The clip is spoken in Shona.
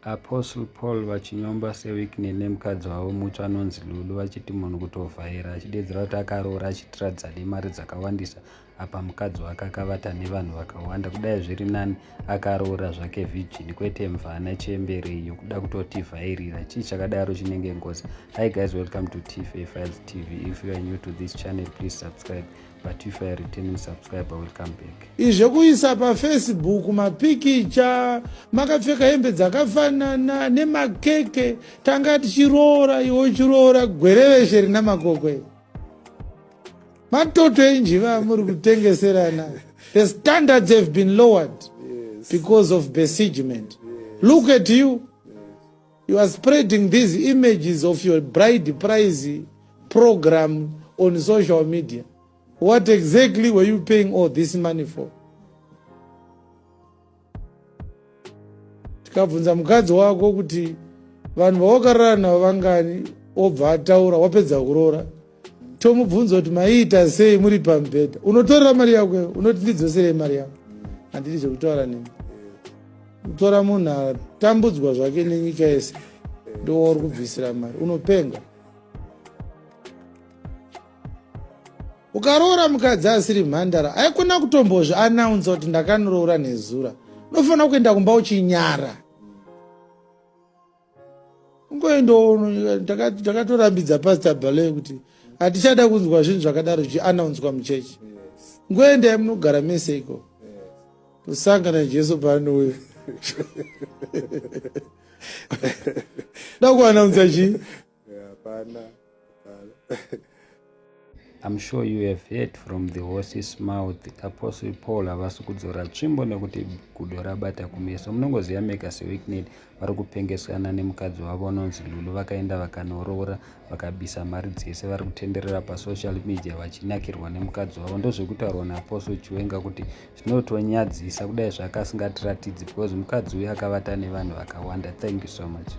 Apostle Paul vachinyomba Sir Wicknell nemukadzi wavo mutsva anonzi Lulu vachiti munhu kutovhaira, achidedzera kuti akaroora achitiradza nemari dzakawandisa apa mukadzi wake akavata nevanhu vakawanda. Kudai zviri nani akaroora zvake vhijini kwete mvana chembereyo kuda kutotivhairira. Chii chakadaro chinenge ngozi. Hi guys, welcome to TFA Files TV. If you are new to this channel, please subscribe. But if you are a returning subscriber, welcome back. Izvekuisa paFacebook mapikicha makapfeka hembe dzakafanana nemakeke tanga tichiroora iwo chiroora gwereveshe rina makokwe matoto enjiva muri kutengeserana. The standards have been lowered because of besiegement. Look at you. You are spreading these images of your bride price program on social media. What exactly were you paying all this money for? Tikabvunza mukadzi wako kuti vanhu vawakarara navo vangani, obva ataura wapedza kuroora. Tomubvunza kuti maiita sei muri pamubhedha. Unotorera mari yako, unoti ndidzosere mari yako. Handidi zvekutaura nemi. Kutora munhu atambudzwa zvake nenyika yese ndo wauri kubvisira mari. Unopenga. Ukaroora mukadzi asiri mhandara haikona kutombozve anaunza kuti ndakanoroora nezura. Unofanira kuenda kumba uchinyara. Ungoendawo ndakatorambidza Pastor Bale kuti hatichada kunzwa zvinhu zvakadaro zvichianaunzwa muchechi. Ngoendai munogara mese iko. Kusangana naJesu paanouya. Ndakuanaunza chii? I'm sure you have heard from the horse's mouth. Apostle Paul havasi kudzora tsvimbo nekuti gudo rabata kumeso. Munongoziva mega Sir Wicknell vari kupengesana nemukadzi wavo anonzi Lulu. Vakaenda vakanooroora vakabisa mari dzese. Vari kutenderera pasocial media vachinakirwa nemukadzi wavo. Ndozvekutaurwa naApostle Chiwenga kuti zvinotonyadzisa kudai zvakasingatiratidzi because mukadzi uyu akavata nevanhu vakawanda. Thank you so much.